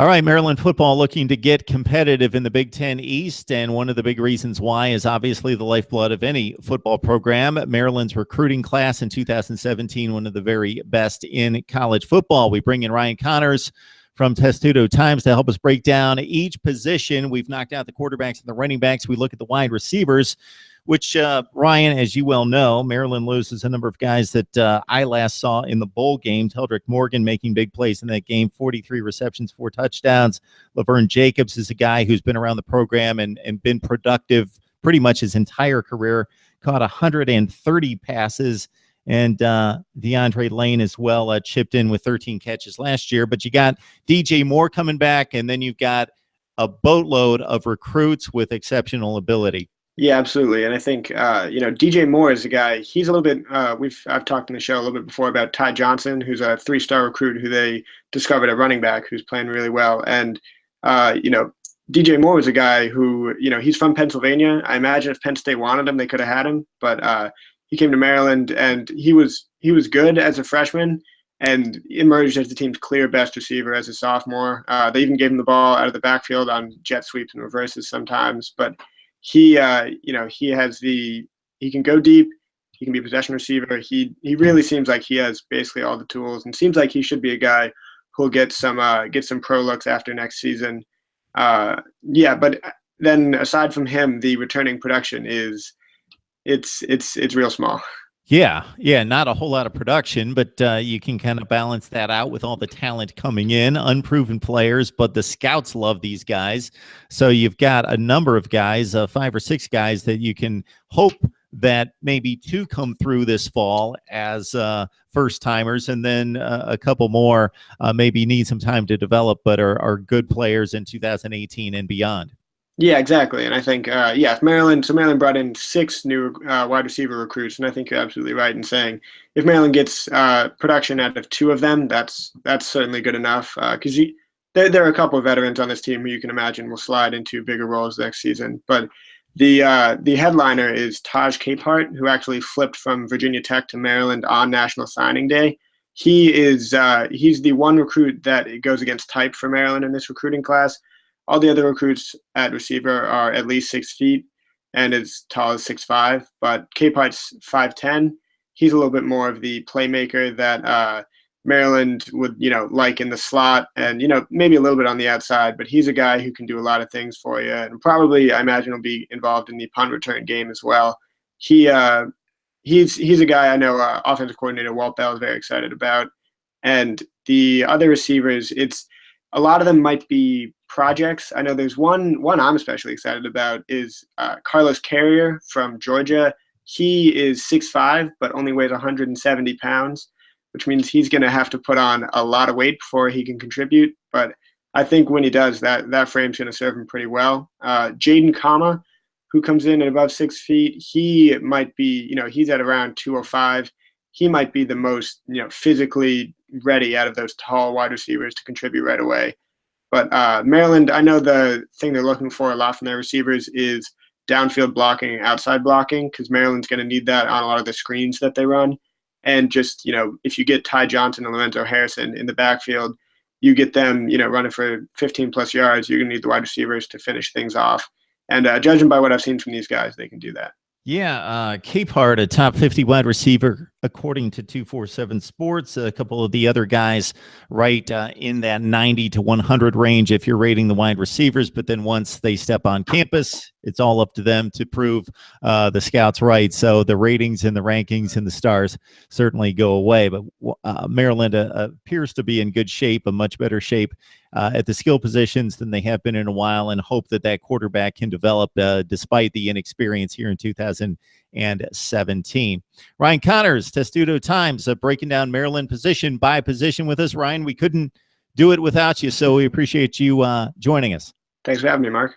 All right, Maryland football looking to get competitive in the Big Ten East, and one of the big reasons why is obviously the lifeblood of any football program. Maryland's recruiting class in 2017, one of the very best in college football. We bring in Ryan Connors from Testudo Times to help us break down each position. We've knocked out the quarterbacks and the running backs. We look at the wide receivers, which, Ryan, as you well know, Maryland loses a number of guys that I last saw in the bowl game. Teldrick Morgan making big plays in that game, 43 receptions, 4 touchdowns. Laverne Jacobs is a guy who's been around the program and been productive pretty much his entire career, caught 130 passes. And DeAndre Lane as well chipped in with 13 catches last year. But you got DJ Moore coming back, and then you've got a boatload of recruits with exceptional ability. Yeah, absolutely. And I think, DJ Moore is a guy, he's a little bit, I've talked in the show a little bit before about Ty Johnson, who's a 3-star recruit who they discovered at running back, who's playing really well. And, DJ Moore was a guy who, he's from Pennsylvania. I imagine if Penn State wanted him, they could have had him. But he came to Maryland, and he was good as a freshman and emerged as the team's clear best receiver as a sophomore. They even gave him the ball out of the backfield on jet sweeps and reverses sometimes. But he can go deep. He can be a possession receiver. He really seems like he has basically all the tools, and seems like he should be a guy who'll get some pro looks after next season. But then aside from him, the returning production it's real small. Yeah, not a whole lot of production, but you can kind of balance that out with all the talent coming in, unproven players, but the scouts love these guys. So you've got a number of guys, 5 or 6 guys that you can hope that maybe 2 come through this fall as first-timers, and then a couple more maybe need some time to develop, but are good players in 2018 and beyond. Yeah, exactly. And I think, Maryland brought in 6 new wide receiver recruits, and I think you're absolutely right in saying if Maryland gets production out of 2 of them, that's certainly good enough, because there are a couple of veterans on this team who you can imagine will slide into bigger roles next season. But the headliner is Taj Capehart, who actually flipped from Virginia Tech to Maryland on National Signing Day. He's the one recruit that goes against type for Maryland in this recruiting class. All the other recruits at receiver are at least 6 feet and as tall as 6'5", but Capehart's 5'10". He's a little bit more of the playmaker that Maryland would, like in the slot and, maybe a little bit on the outside, but he's a guy who can do a lot of things for you, and probably, I imagine, will be involved in the punt return game as well. He's a guy I know offensive coordinator Walt Bell is very excited about. And the other receivers, a lot of them might be projects. I know there's one I'm especially excited about is Carlos Carrier from Georgia. He is 6'5", but only weighs 170 pounds, which means he's going to have to put on a lot of weight before he can contribute. But I think when he does, that frame's going to serve him pretty well. Jayden, who comes in at above 6 feet, he might be, he's at around 205. He might be the most, physically ready out of those tall wide receivers to contribute right away. But Maryland, I know the thing they're looking for a lot from their receivers is downfield blocking and outside blocking, because Maryland's going to need that on a lot of the screens that they run. And just, if you get Ty Johnson and Lorenzo Harrison in the backfield, you get them, running for 15-plus yards, you're going to need the wide receivers to finish things off. And judging by what I've seen from these guys, they can do that. Yeah, Capehart, a top 50 wide receiver, according to 247 Sports. A couple of the other guys right in that 90 to 100 range if you're rating the wide receivers. But then once they step on campus, it's all up to them to prove the scouts right. So the ratings and the rankings and the stars certainly go away. But Maryland appears to be in good shape, a much better shape at the skill positions than they have been in a while, and hope that quarterback can develop despite the inexperience here in 2017. Ryan Connors, Testudo Times, breaking down Maryland position by position with us. Ryan, we couldn't do it without you, so we appreciate you joining us. Thanks for having me, Mark.